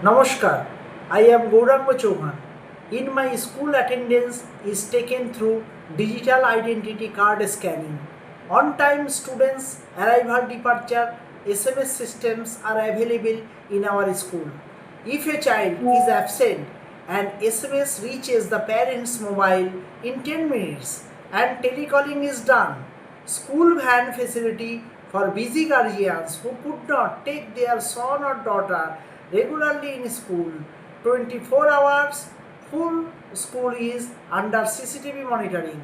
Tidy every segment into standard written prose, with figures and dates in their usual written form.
Namaskar, I am Gauranga Chauhan. In my school, attendance is taken through digital identity card scanning. On time, students' arrival departure SMS systems are available in our school. If a child is absent, an SMS reaches the parent's mobile in 10 minutes and telecalling is done. School van facility for busy guardians who could not take their son or daughter regularly in school. 24 hours full school is under CCTV monitoring.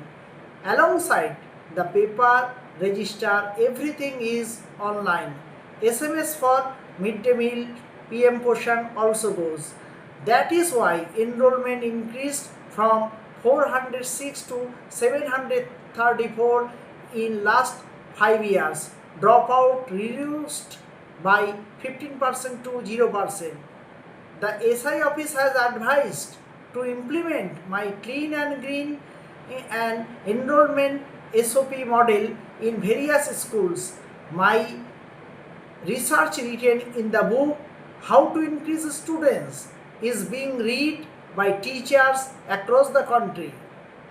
Alongside the paper register, everything is online. SMS for midday meal PM portion also goes. That is why enrollment increased from 406 to 734 in last 5 years. Dropout reduced by 15% to 0%. The SI office has advised to implement my clean and green and enrollment SOP model in various schools. My research written in the book How to Increase Students is being read by teachers across the country.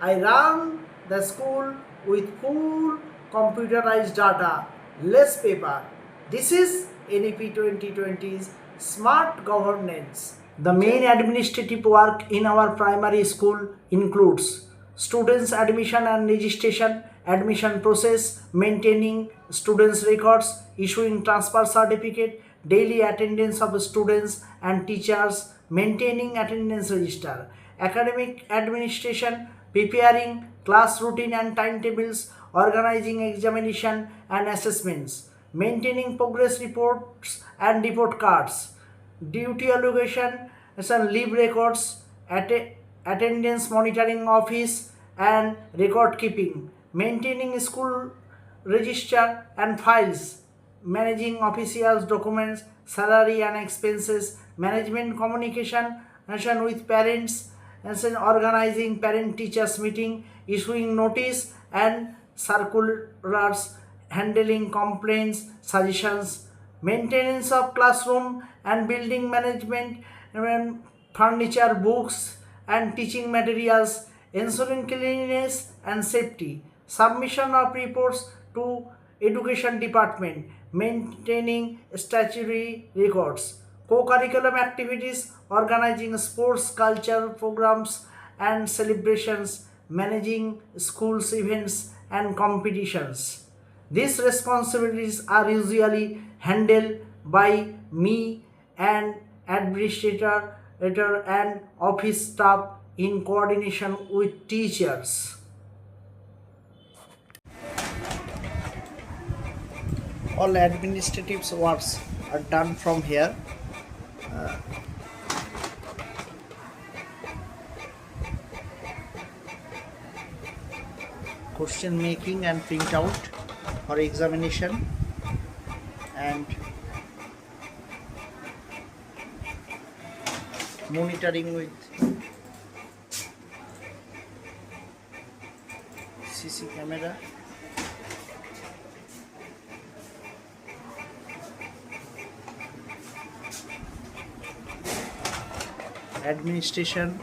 I run the school with full computerized data, less paper. This is NEP 2020's smart governance. The main administrative work in our primary school includes students admission and registration, admission process, maintaining students records, issuing transfer certificate, daily attendance of students and teachers, maintaining attendance register, academic administration, preparing class routine and timetables, organizing examination and assessments, maintaining progress reports and report cards, duty allocation and leave records, attendance monitoring office and record keeping, maintaining school register and files, managing officials documents, salary and expenses, management communication with parents, and then organizing parent teachers meeting, issuing notice and circulars, handling complaints, suggestions, maintenance of classroom and building management, and furniture, books and teaching materials, ensuring cleanliness and safety, submission of reports to education department, maintaining statutory records, co-curriculum activities, organizing sports, culture programs and celebrations, managing schools events and competitions. These responsibilities are usually handled by me and administrator and office staff in coordination with teachers. All administrative works are done from here. Question making and printout for examination and monitoring with CC camera. Administration,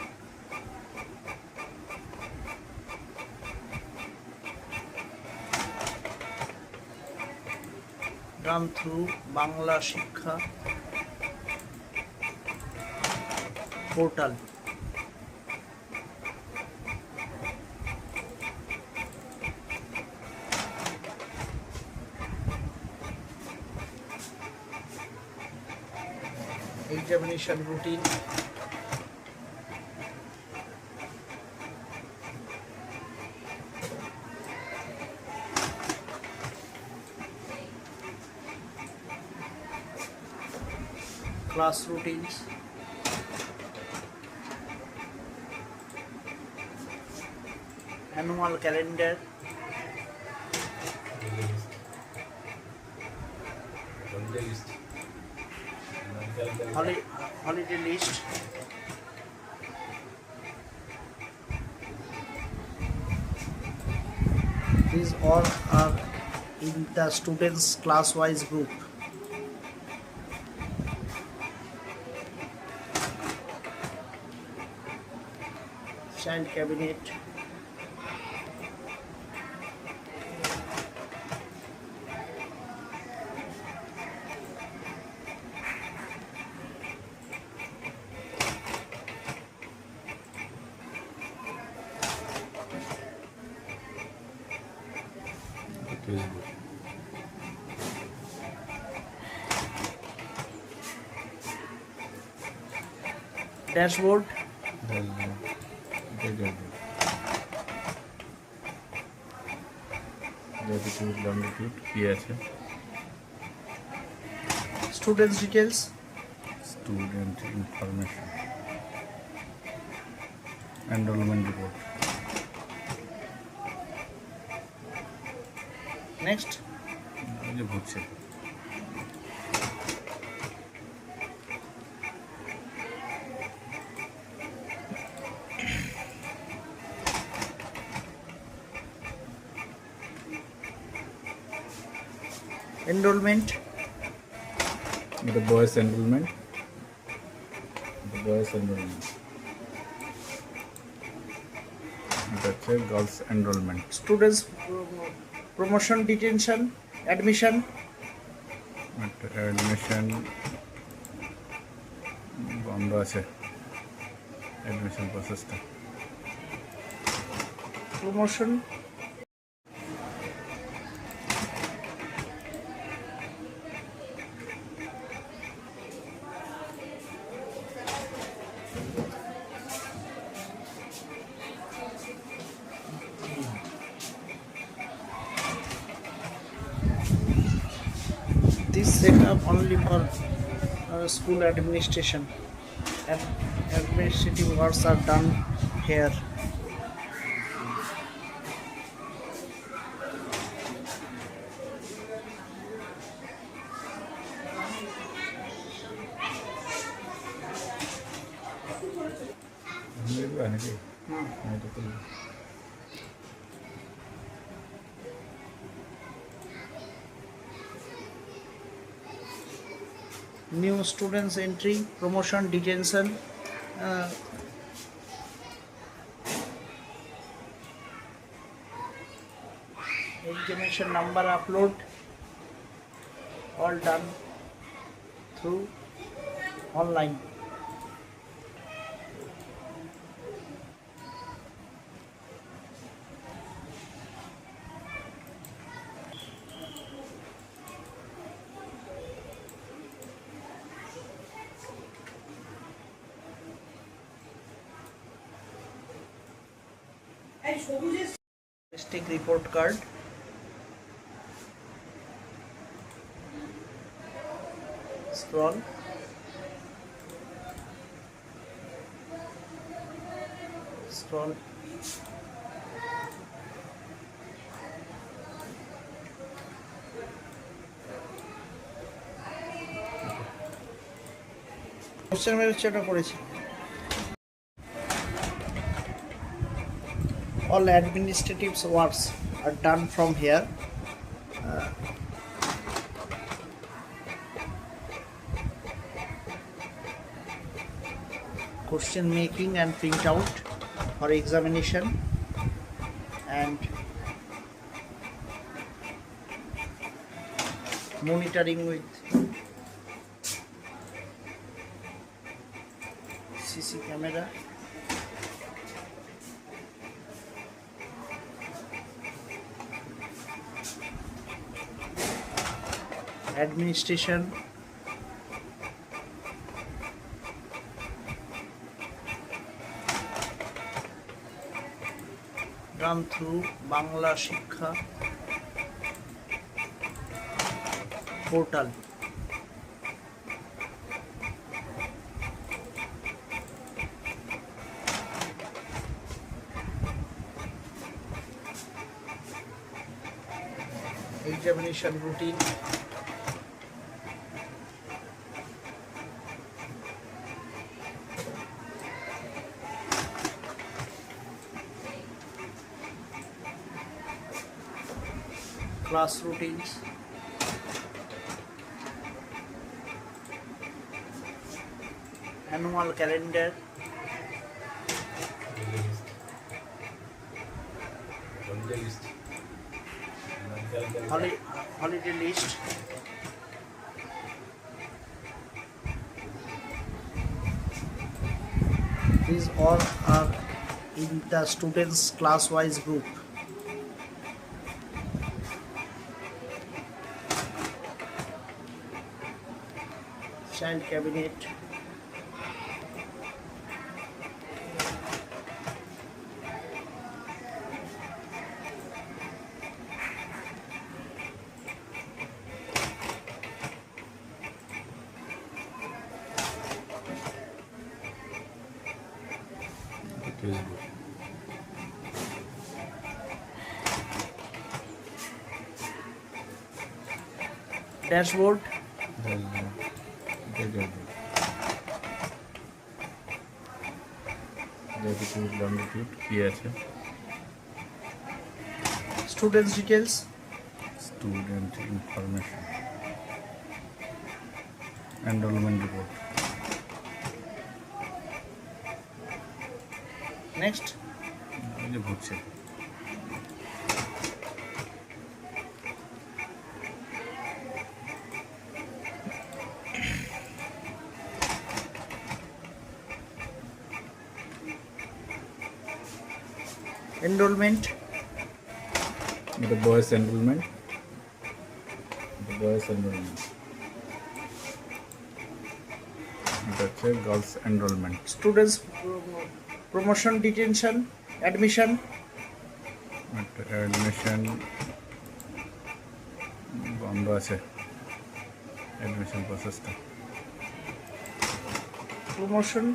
done through Bangla Shikha portal. Examination routine, class routines, annual calendar, holiday list, these all are in the students class wise group. child cabinet, dashboard, Latitude longitude কি আছে, students details, student information, enrolment report. next এই যে ঘুরছে, enrollment, এটা বয়েস enrolment, বয়েস enrolment, এটা হচ্ছে girls enrolment. students promotion, detention, admission, admission বন্ধ আছে, অ্যাডমিশন প্রসেসটা। promotion, this setup only for school administration and administrative works are done here. নাকি এটা তো New students entry, promotion, detention, examination number upload, all done through online. District report card, scroll, scroll, question হচ্ছে ওটা করেছি। All administrative works are done from here. Question making and print out for examination and monitoring with CC camera. Administration, run through Bangla Shikha portal. Examination routine, class routines, annual calendar, holiday list. These all are in the students class-wise group. Child cabinet. Facebook. Dashboard. Latitude longitude কি আছে? Students details. Student information, enrolment report. Next. এই যে ঘুরছে। Enrollment. এটা বয়েস enrolment, বয়েস enrolment. এটা হচ্ছে girls enrolment. Students promotion, detention, admission. Admission বন্ধ আছে, অ্যাডমিশন প্রসেসটা। Promotion.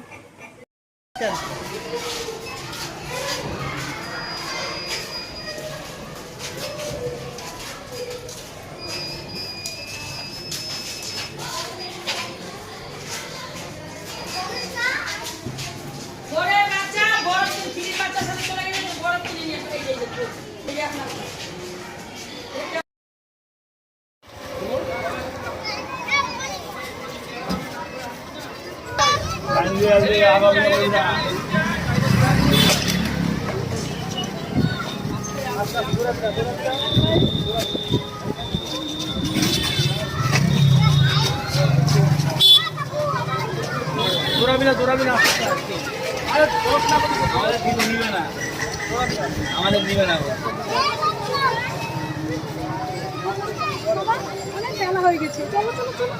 আমাদের নিবে না অনেক বেলা হয়ে গেছে, চলো চলো চলো।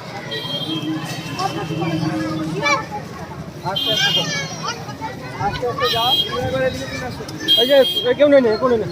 আস্তে আস্তে যাও। এই যে কেউ নেই কোনো নেই।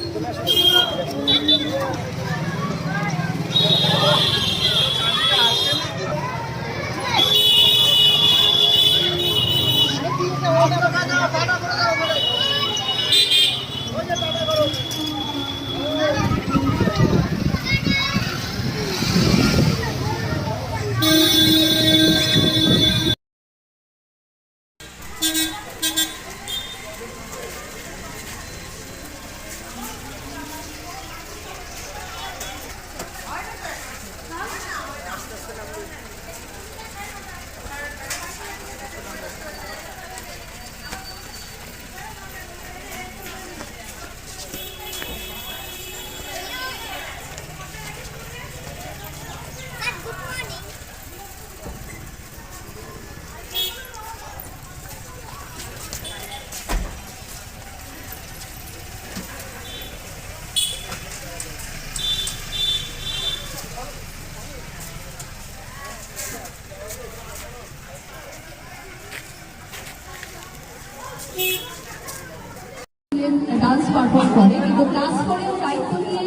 ডান্স পারফর্ম করে, কিন্তু ক্লাস করেও দায়িত্ব নিয়ে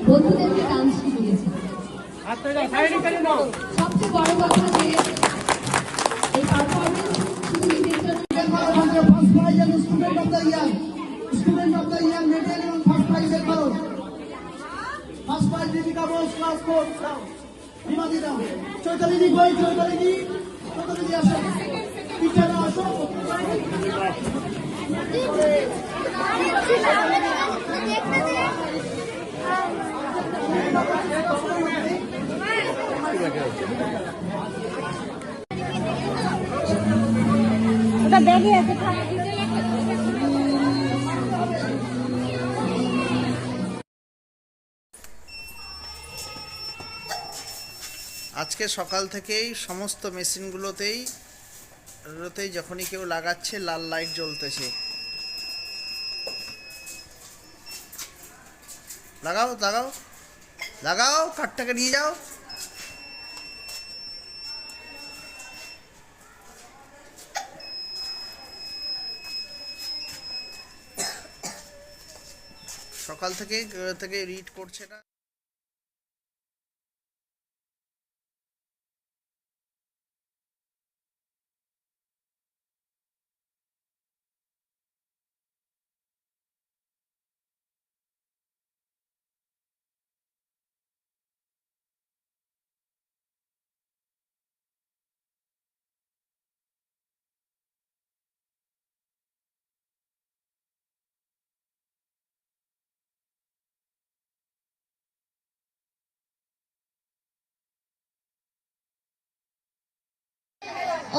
বন্ধুদেরকে ডান্স শিখিয়েছে। সবচেয়ে বড় কথা যে এই পারফরমেন্স শুধু নিজের জন্য First prize and student of the year medal and first prize at home. First prize Deepika Bose, class 4. Himati down. Chaitali ji, asho. Teacher asho. ওটা ব্যাগে আছে। আজকে সকাল থেকেই সমস্ত মেশিনগুলোতেই যখনই কেউ লাগাচ্ছে লাল লাইট জ্বলতেছে। লাগাও লাগাও লাগাও, কাঠটাকে নিয়ে যাও। সকাল থেকে রিড করছে না।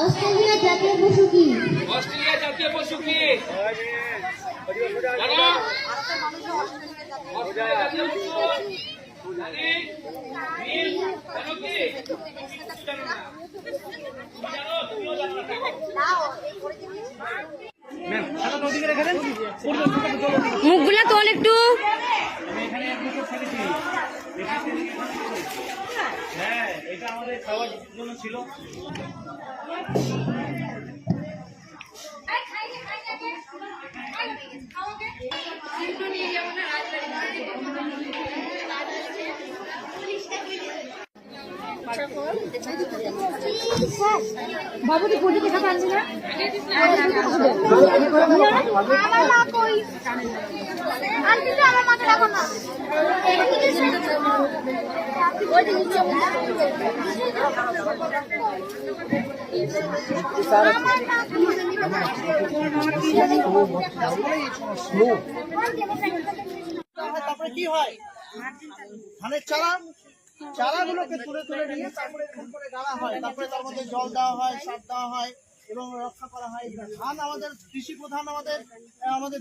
অস্ট্রেলিয়া জাতীয় পশু কি? অস্ট্রেলিয়া জাতীয় পশু কি? জানো? অস্ট্রেলিয়া জাতীয় পশু জানি? নীল জানো কি? জানো না? জানো? তুমিও জানো না? মুখগুলা তোল একটু। হ্যাঁ, এটা আমাদের খাওয়ার জন্য ছিল। বাবু তুই ফটো দেখা পারবি না? আমার মা কই? আন্টি তো আমার মাকে রাখো না। তারপরে কি হয়, ধানের চারাগুলোকে তুলে তুলে নিয়ে তারপরে এরকম করে গাড়া হয়, তারপরে তার মধ্যে জল দেওয়া হয়, সার দেওয়া হয় এবং রক্ষা করা হয়। ধান আমাদের কৃষি প্রধান, আমাদের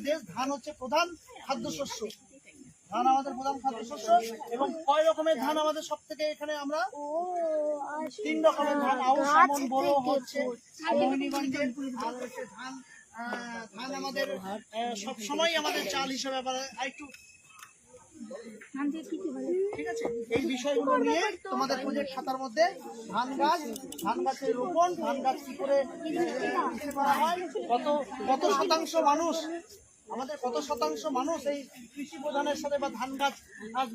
দেশ। ধান হচ্ছে প্রধান খাদ্যশস্য। ধান আমাদের প্রধান খাদ্যশস্য। এবং কয় রকমের ধান আমাদের সব থেকে এখানে আমরা 3 রকমের ধান, আউশ, আমন, বোরো হচ্ছে মোহিনীগঞ্জের। আর হচ্ছে ধান আমাদের সবসময় আমাদের চাল হিসেবে একটু ঠিক আছে। এই বিষয়গুলো নিয়ে তোমাদের প্রজেক্ট খাতার মধ্যে ধান গাছের রোপণ, ধান গাছ কি করে করা হয়, কত শতাংশ মানুষ এই কৃষি প্রধানের সাথে বা ধান গাছ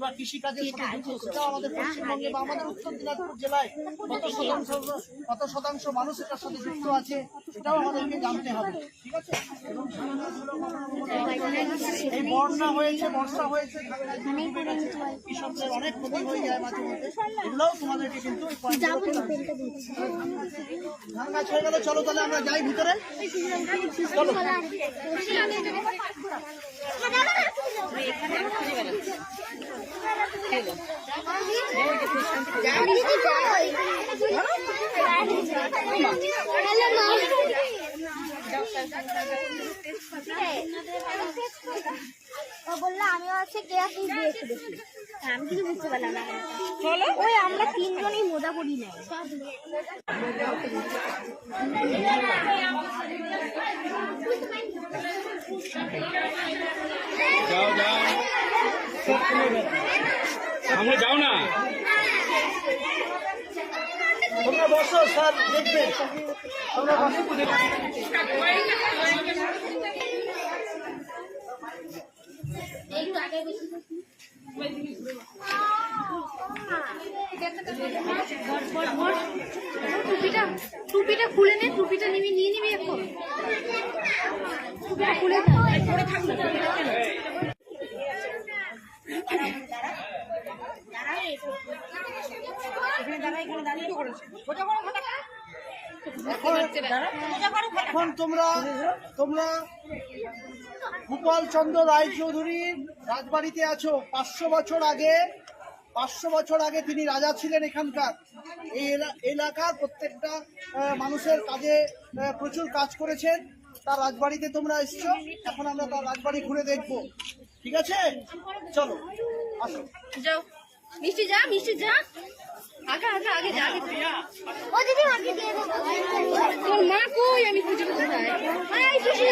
বা কৃষি কাজের সাথে যুক্ত, সেটাও আমাদের পশ্চিমবঙ্গে বা আমাদের উত্তর দিনাজপুর জেলায় কত শতাংশ মানুষ এটার সাথে যুক্ত আছে, এটাও আমাদেরকে জানতে হবে। ঠিক আছে। এবং এই বর্ষা হয়েছে কৃষকদের অনেক ক্ষতি হয়ে যায় মাঝে মধ্যে, এগুলোও তোমাদেরকে কিন্তু ধান গাছ হয়ে গেলে চলো তাহলে আমরা যাই ভিতরে। চলো। বললো আমি হচ্ছে গ্যাস দিয়েছি দেখি, আমি কিছু বুঝতে পারলাম না। ওই আমরা 3 জনই মোজা পড়ি নাই। সামনে যাও না। তোমরা বসো, স্যার দেখবে। তোমরা বসো। টুপিটা খুলে নে, টুপিটা নিয়ে নিবি এখন। টুপিটা খুলে পরে থাকবে। এখন তোমরা গোপাল চন্দ্র রায়চৌধুরীর রাজবাড়িতে আছো। 500 বছর আগে তিনি রাজা ছিলেন এখানকার। এই এলাকার প্রত্যেকটা মানুষের কাজে প্রচুর কাজ করেছেন। তার রাজবাড়িতে তোমরা এসছো, এখন আমরা তার রাজবাড়ি ঘুরে দেখবো। ঠিক আছে, চলো আসো। যাও মিষ্টি যা। ও দিদি আগে দিয়ে দেবো তোর মা কই আমি খুঁজে কোথায় আয় খুশি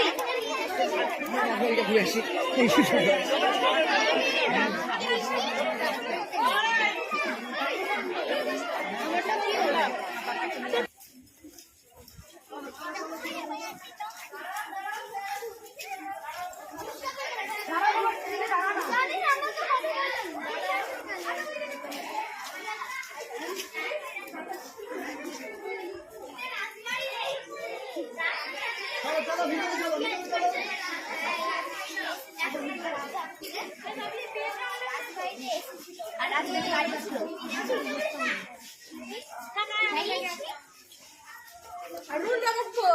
আর আজকে গাড়ি ছিল আর রুল রাখবো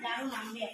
দারুণ নামবে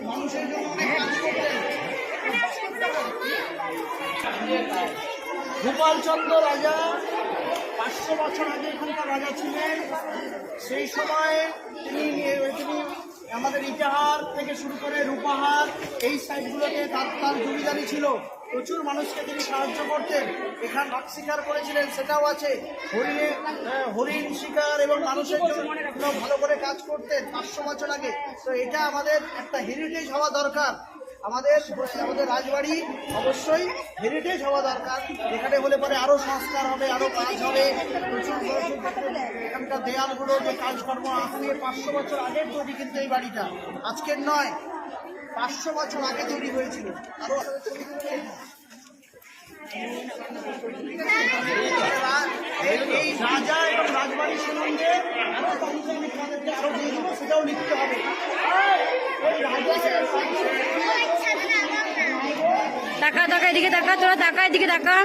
মানুষের জন্য অনেক কাজ করতেন। গোপালচন্দ্র রাজা 500 বছর আগে এখানকার রাজা ছিলেন। সেই সময় তিনি আমাদের ইটাহার থেকে শুরু করে রূপাহার এই সাইডগুলোতে তার জমিদারি ছিল। প্রচুর মানুষকে তিনি সাহায্য করতেন। এখানে বাঘ শিকার করেছিলেন, সেটাও আছে। হরিণ শিকার এবং মানুষের জন্য ভালো করে কাজ করতেন 500 বছর আগে। তো এটা আমাদের একটা হেরিটেজ হওয়া দরকার। আমাদের রাজবাড়ি অবশ্যই হেরিটেজ হওয়া দরকার। এখানে হলে পরে আরো সংস্কার হবে, আরো কাজ হবে। প্রচুর এখানকার দেয়ালগুলো যে কাজকর্ম আপনি 500 বছর আগের তৈরি, কিন্তু এই বাড়িটা আজকের নয়, 500 বছর আগে তৈরি হয়েছিল। আরো এই রাজা এবং রাজবাড়ির সম্বন্ধে আরো তালিকা আমি তোমাদেরকে আরো দিয়ে দেবো, সেটাও লিখতে হবে। এই রাজা তাকা তাকা এদিকে তাকা, তোরা তাকা এদিকে তাকা,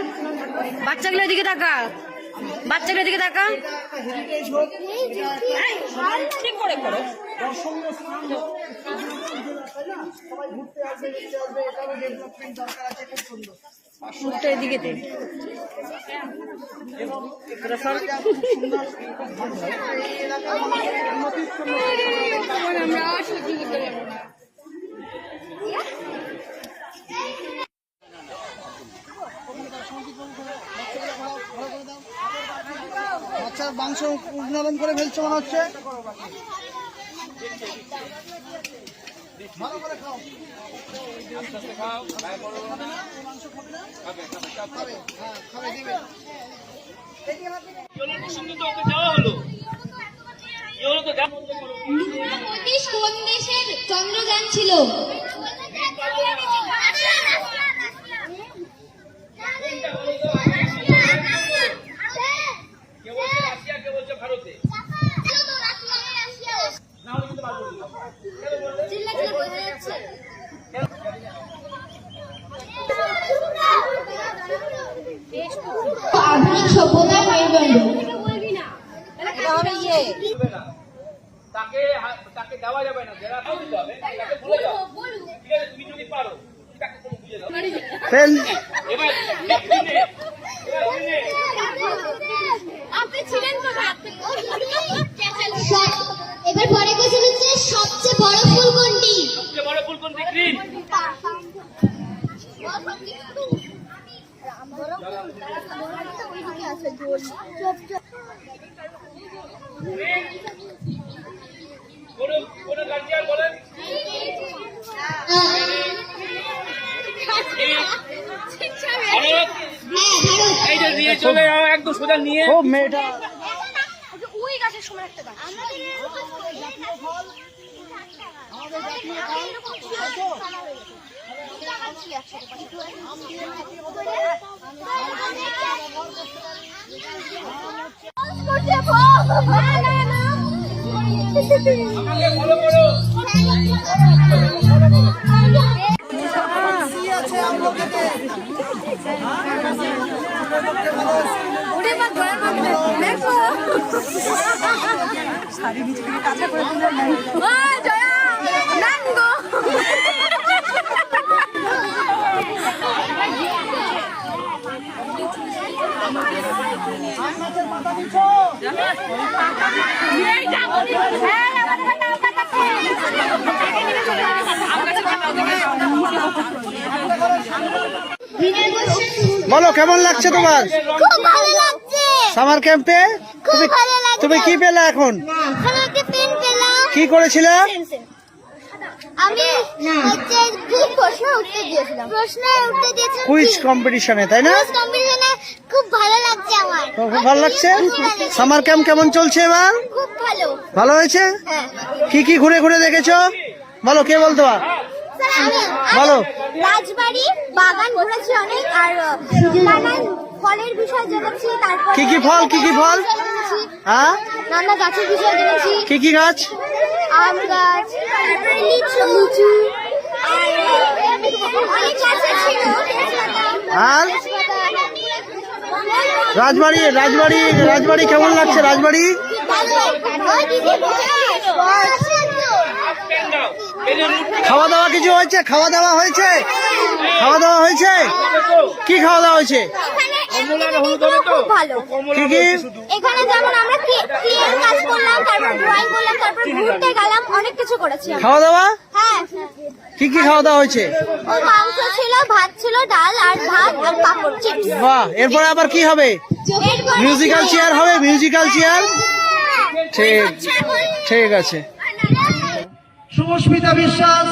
বাচ্চাগুলো এদিকে তাকা, বাচ্চাগুলো এদিকে তাকা। হেরিটেজ হোক, ঠিক করে করো। দর্শনীয় স্থান হোক, তাই না? সবাই ঘুরতে আসবে, দেখতে আসবে, এটারও ডেভেলপমেন্ট দরকার আছে। খুব সুন্দর। সুরটা এদিকে দে। এবং খুব সুন্দর এই এলাকার মানুষের উন্নতির জন্য আমরা সত্যি করতে পারবো না। বাচ্চার মাংস নরম করে ফেলছে মনে হচ্ছে। ভালো করে খাও। মাংস খাবে না? খাবে, হ্যাঁ খাবে, দিবে। কোন দেশের চন্দ্রযান ছিল? আধুনিক সভ্যতার মেরুদণ্ড। তাকে দেওয়া যাবে না, যারা দিতে হবে তাকে ভুলে যাও। ঠিক আছে, তুমি যদি পারো তাকে কোনো বুঝে দাও। এবার আপনি ছিলেন কোথায়? এবার পরে কোশ্চেন হচ্ছে সবচেয়ে বড় ফুল কোনটি? সবচেয়ে বড় ফুল কোনটি? গ্রিন। কোন গার্জিয়ান বলেন? এই যে নিয়ে চলে যাও একদম সোজা নিয়ে ও মেয়েটা ওই গাছের সময় একটা গাছ আমাকে ফলো করো বলো কেমন লাগছে তোমার খুব ভালো লাগছে সামার ক্যাম্পে? খুব ভালো লাগছে তুমি কি পেলে এখন? এখানে একটা পেন পেলাম কি করেছিলে? আমি হচ্ছে খুব প্রশ্ন উত্তর দিয়েছিলাম কুইজ কম্পিটিশনে, তাই না? কুইজ কম্পিটিশনে খুব ভালো লাগছে আমার তোমার খুব ভালো লাগছে? সামার ক্যাম্প কেমন চলছে এবার? খুব ভালো ভালো হয়েছে? হ্যাঁ কি কি ঘুরে ঘুরে দেখেছো? বলো, কে বলতো? বলো। রাজবাড়ি বাগান ঘুরেছি অনেক, আর নানান ফলের বিষয় জেনেছি। তারপর কি কি ফল, কি কি ফল? হ্যাঁ, নানা গাছের বিষয় জেনেছি। কি কি গাছ? আম গাছ, তারপরে লিচু আর অনেক গাছ ছিল। আর রাজবাড়ি কেমন লাগছে? রাজবাড়ি খাওয়া দাওয়া কিছু হয়েছে? খাওয়া দাওয়া হয়েছে? কি খাওয়া দাওয়া হয়েছে? খুব ভালো। কি কি? এখানে যেমন আমরা ক্রিয়েট কাজ করলাম, তারপর ড্রয়িং করলাম, তারপর ঘুরতে গেলাম, অনেক কিছু করেছি আমরা। খাওয়া দাওয়া হ্যাঁ, কি কি খাওয়া দাওয়া হয়েছে? ও মাংস ছিল, ভাত ছিল, ডাল আর ভাত আর পাপড়, চিপস। বাহ, এরপরে আবার কি হবে? মিউজিক্যাল চেয়ার হবে, মিউজিক্যাল চেয়ার। ঠিক আছে। শুভস্মিতা বিশ্বাস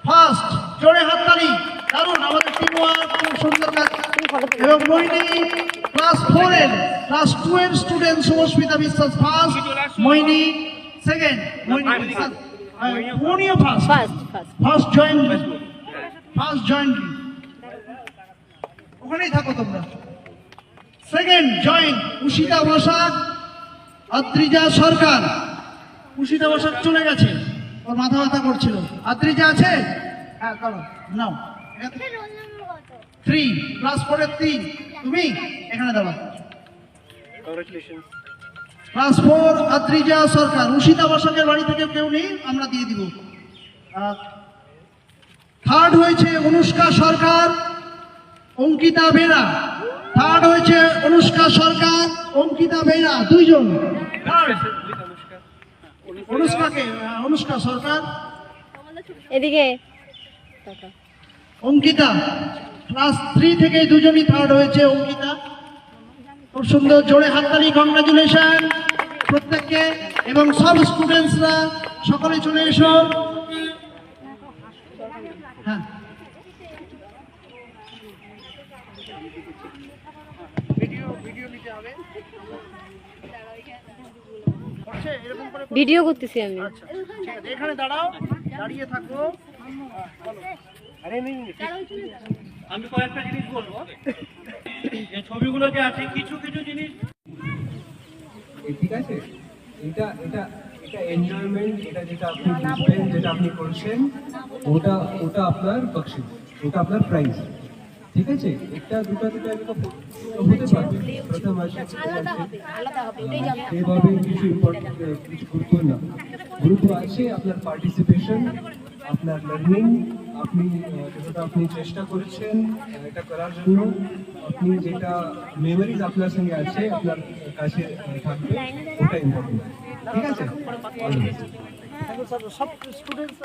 ফার্স্ট, জোরে হাততালি। কারণ আমাদের টিম ওয়ার্ক খুব সুন্দর কাজ। এবং মোহিনী ক্লাস 4 এর ক্লাস 2 এর স্টুডেন্ট শুভস্মিতা বিশ্বাস ফার্স্ট, মোহিনী সেকেন্ড, মোহিনীও ফার্স্ট জয়েন্টলি ওখানেই থাকো তোমরা। সেকেন্ড জয়েন্ট উষিতা বসাক, আদ্রিজা সরকার। উষিতা বসাক চলে গেছে, ওর মাথা ব্যথা করছিল। আদ্রিজা আছে? হ্যাঁ, করো, নাও। 3 ক্লাস 4 এর 3, তুমি এখানে দাঁড়াও। ক্লাস 4 আদ্রিজা সরকার। উষিতা বসাকের বাড়ি থেকে কেউ নেই, আমরা দিয়ে দিব। থার্ড হয়েছে অনুষ্কা সরকার, অঙ্কিতা বেরা। থার্ড হয়েছে অনুষ্কা সরকার, অঙ্কিতা বেরা, দুইজন। অনুষ্কা সরকার, এদিকে অঙ্কিতা। ক্লাস 3 থেকে দুজনই থার্ড হয়েছে। অঙ্কিতা খুব সুন্দর, জোরে হাততালি। কংগ্রাচুলেশন প্রত্যেককে। এবং সব স্টুডেন্টসরা সকলে চলে এসো। হ্যাঁ, ভিডিও করতেছি আমি। আচ্ছা ঠিক আছে, এখানে দাঁড়াও, দাঁড়িয়ে থাকো। আমি কয়েকটা জিনিস বলবো। এই ছবিগুলো যে আছে, কিছু কিছু জিনিস ঠিক আছে, এটা এটা এটা এনজয়মেন্ট, এটা যেটা আপনি বুঝবেন, যেটা আপনি করছেন, ওটা ওটা আপনার বকশিশ, ওটা আপনার প্রাইজ। ঠিক আছে, একটা দুটা এরকম হতে পারবে। প্রথম আসে এভাবে কিছু ইম্পর্টেন্ট কিছু গুরুত্ব না, গুরুত্ব আছে আপনার পার্টিসিপেশন, আপনার লার্নিং, আপনি যতটা আপনি চেষ্টা করেছেন এটা করার জন্য, আপনি যেটা মেমোরিজ আপনার সঙ্গে আছে, আপনার কাছে থাকবে, ওটা ইম্পর্টেন্ট। ঠিক আছে, সব স্টুডেন্টস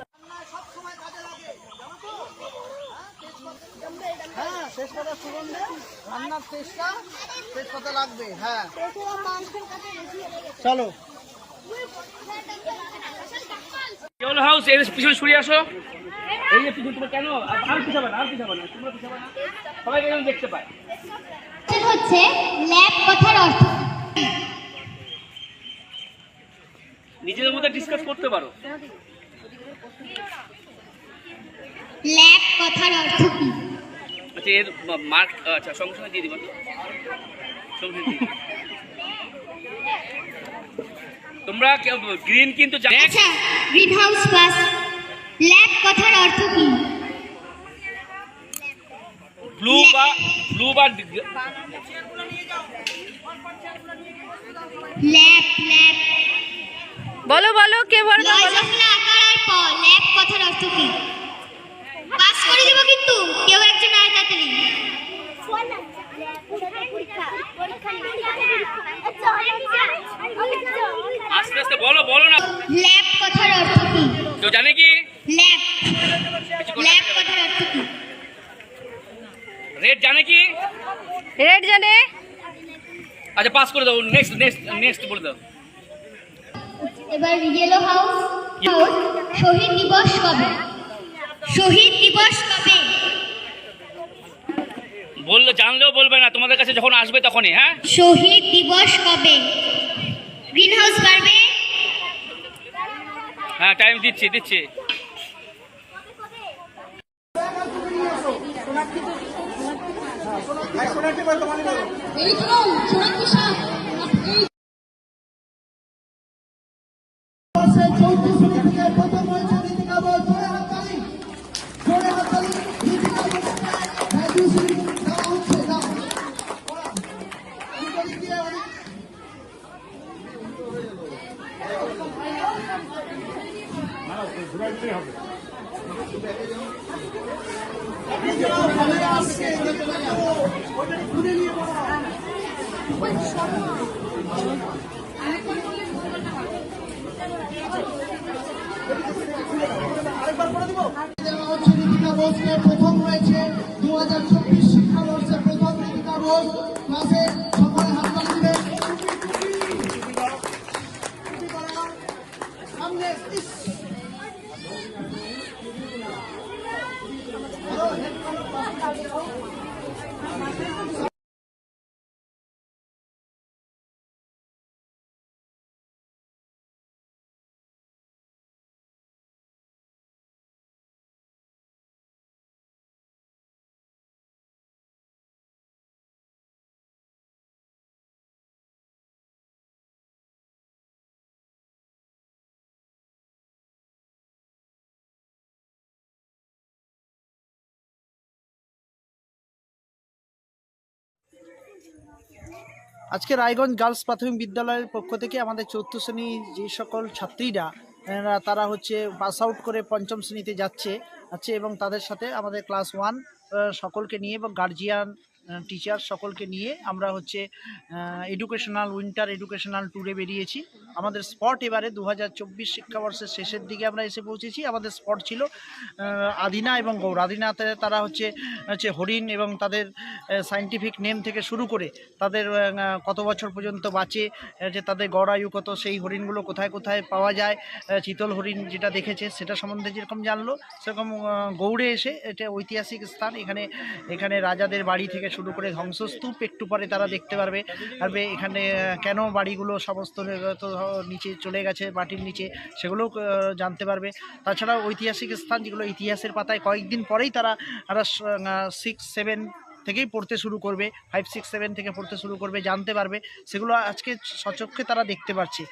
হ্যাঁ, শেষ কথা সুগন্ধে রান্নার শেষ কথা লাগবে। হ্যাঁ, চলো। হাউস এর পিছনে সরিয়ে আসো। এই যে পিছনে তোমরা কেন আর পিছাবে না, তোমরা পিছাবে না, সবাইকে যেন দেখতে পায়। হচ্ছে ল্যাব কথার অর্থ। নিজেদের মধ্যে ডিসকাস করতে পারো। ল্যাব কথার অর্থ কি? আচ্ছা এর মার্ক আচ্ছা সঙ্গে সঙ্গে দিয়ে দিবা, সঙ্গে দিয়ে দিবা। তোমরা গ্রিন কিন্তু আচ্ছা গ্রিন হাউস প্লাস ল্যাব কথার অর্থ কি? ব্লু বা ল্যাব ল্যাব বলো বলো, কে বলবে? লয় জফলা আকার আর প ল্যাব কথার অর্থ কি? পাস করে দিব কিন্তু কেউ একজন আয় তাড়াতাড়ি। আস্তে আস্তে বলো না। ল্যাব কথার অর্থ কি? কেউ জানে কি? ল্যাব ল্যাব কথার অর্থ কি? রেড জানে কি? রেড জানে। আচ্ছা পাস করে দাও, নেক্সট বলে দাও। এবার ইয়েলো হাউস। শহীদ দিবস কবে? শহীদ দিবস কবে? বললে জানলেও বলবে না, তোমাদের কাছে যখন আসবে তখনই। হ্যাঁ শহীদ দিবস কবে? গ্রিন হাউস বাড়বে। হ্যাঁ টাইম দিচ্ছি। এই তো সোনাক্ষী সাহ, চৌত্রিশ থেকে প্রথম হয়েছে দীপিকা বোস। জোরে হাততালি, দীপিকা বোস গ্র্যাজুয়েশন দেওয়া হচ্ছে। দাও দেওয়া হচ্ছে দীপিকা বোসকে। প্রথম হয়েছে 2024 শিক্ষাবর্ষে প্রথম দীপিকা বোস। ক্লাসে সকলে হাততালি দিবেন। সামনে আজকে রায়গঞ্জ গার্লস প্রাথমিক বিদ্যালয়ের পক্ষ থেকে আমাদের চতুর্থ শ্রেণী যে সকল ছাত্রীরা তারা হচ্ছে পাস আউট করে পঞ্চম শ্রেণীতে যাচ্ছে এবং তাদের সাথে আমাদের ক্লাস 1 সকলকে নিয়ে এবং গার্জিয়ান টিচার সকলকে নিয়ে আমরা হচ্ছে উইন্টার এডুকেশনাল ট্যুরে বেরিয়েছি। আমাদের স্পট এবারে 2024 শিক্ষাবর্ষের শেষের দিকে আমরা এসে পৌঁছেছি। আমাদের স্পট ছিল আদিনা এবং গৌর। আদিনাতে তারা হচ্ছে হরিণ এবং তাদের সায়েন্টিফিক নেম থেকে শুরু করে তাদের কত বছর পর্যন্ত বাঁচে, যে তাদের গড়ায়ু কত, সেই হরিণগুলো কোথায় কোথায় পাওয়া যায়, চিতল হরিণ যেটা দেখেছে সেটা সম্বন্ধে যেরকম জানলো, সেরকম গৌড়ে এসে এটা ঐতিহাসিক স্থান। এখানে রাজাদের বাড়ি থেকে শুরু করে ধ্বংসস্তূপ একটু পরে তারা দেখতে পারবে। এখানে কেন বাড়িগুলো সমস্ত নিচে চলে গেছে মাটির নিচে সেগুলোও জানতে পারবে। তাছাড়াও ঐতিহাসিক স্থান যেগুলো ইতিহাসের পাতায় কয়েকদিন পরেই তারা 6-7 থেকেই পড়তে শুরু করবে, 5-6-7 থেকে পড়তে শুরু করবে, জানতে পারবে। সেগুলো আজকে সচক্ষে তারা দেখতে পাচ্ছে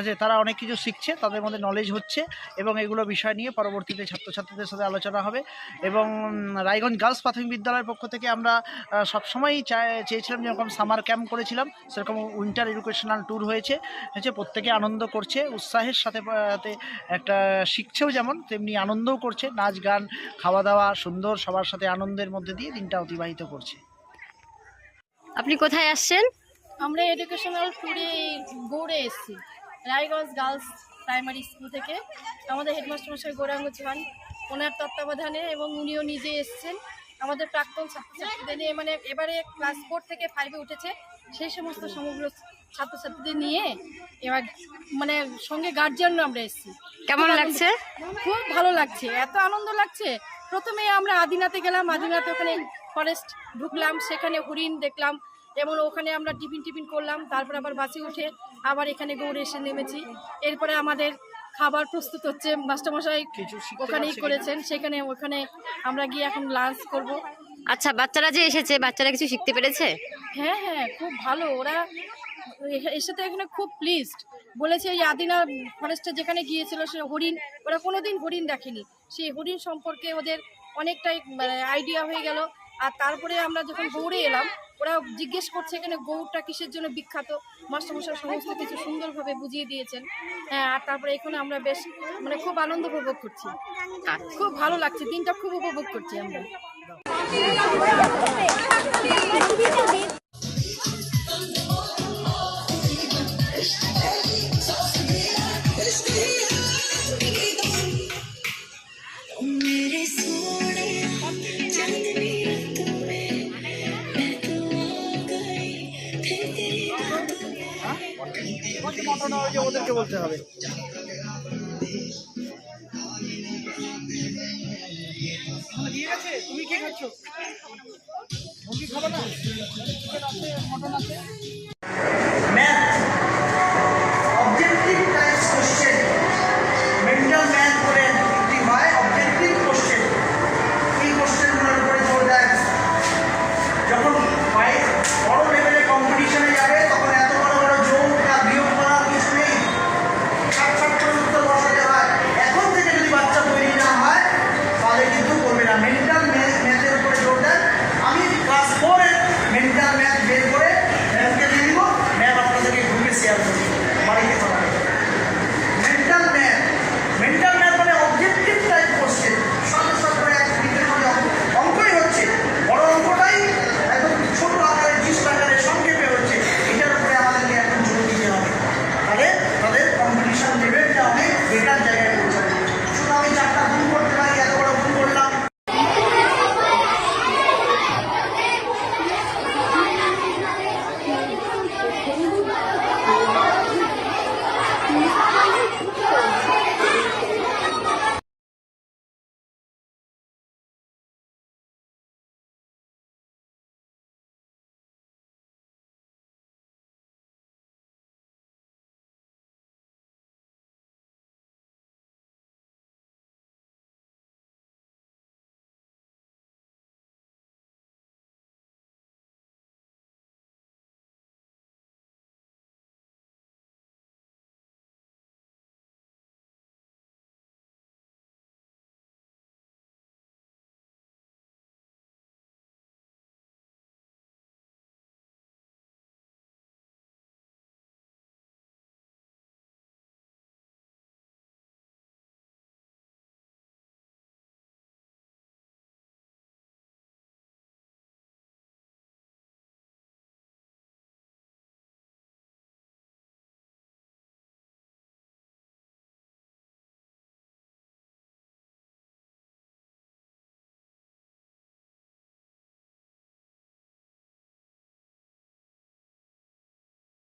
যে তারা অনেক কিছু শিখছে, তাদের মধ্যে নলেজ হচ্ছে এবং এগুলো বিষয় নিয়ে পরবর্তীতে ছাত্রছাত্রীদের সাথে আলোচনা হবে। এবং রায়গঞ্জ গার্লস প্রাথমিক বিদ্যালয়ের পক্ষ থেকে আমরা সবসময়ই চেয়েছিলাম যেরকম সামার ক্যাম্প করেছিলাম সেরকম উইন্টার এডুকেশনাল ট্যুর হয়েছে। প্রত্যেকে আনন্দ করছে, উৎসাহের সাথে একটা শিখছেও যেমন তেমনি আনন্দও করছে, নাচ গান খাওয়া দাওয়া সুন্দর সবার সাথে আনন্দের মধ্যে দিয়ে দিনটা অতিবাহিত করছে। আপনি কোথায় আসছেন? আমরা এডুকেশনাল ট্যুরে গৌড়ে এসেছি রায়গঞ্জ গার্লস প্রাইমারি স্কুল থেকে। আমাদের হেডমাস্টার মশাই গৌরাঙ্গ চৌহান, ওনার তত্ত্বাবধানে, এবং উনিও নিজে এসেছেন আমাদের প্রাক্তন ছাত্রছাত্রীদের নিয়ে, মানে এবারে ক্লাস 4 থেকে 5-এ উঠেছে সেই সমস্ত সমগ্র ছাত্রছাত্রীদের নিয়ে এবার মানে সঙ্গে গার্জিয়ানরা আমরা এসেছি। কেমন লাগছে? খুব ভালো লাগছে, এত আনন্দ লাগছে। প্রথমে আমরা আদিনাতে গেলাম, আদিনাতে ওখানে ফরেস্ট ঢুকলাম, সেখানে হরিণ দেখলাম এবং ওখানে আমরা টিফিন করলাম। তারপর আবার বাসে উঠে আবার এখানে গৌড়ে এসে নেমেছি। এরপরে আমাদের খাবার প্রস্তুত হচ্ছে, মাস্টারমশাই ওখানেই করেছেন, ওখানে আমরা গিয়ে এখন লাঞ্চ করব। আচ্ছা, বাচ্চারা যে এসেছে, বাচ্চারা কিছু শিখতে পেরেছে? হ্যাঁ, খুব ভালো। ওরা এসে তো এখানে খুব প্লিজড। বলেছে এই আদিনা ফরেস্টে যেখানে গিয়েছিল সে হরিণ, ওরা কোনোদিন হরিণ দেখেনি, সেই হরিণ সম্পর্কে ওদের অনেকটাই মানে আইডিয়া হয়ে গেল। আর তারপরে আমরা যখন গৌড়ে এলাম, ওরা জিজ্ঞেস করছে এখানে গৌড়টা কিসের জন্য বিখ্যাত। মাস্টারমশাই সমস্ত কিছু সুন্দরভাবে বুঝিয়ে দিয়েছেন। হ্যাঁ, আর তারপরে এখানে আমরা বেশ মানে খুব আনন্দ উপভোগ করছি, খুব ভালো লাগছে, দিনটা খুব উপভোগ করছি আমরা। ওদেরকে বলতে হবে। তুমি কি খাচ্ছ? মুরগি খাবে না? চিকেন আছে, মটন আছে।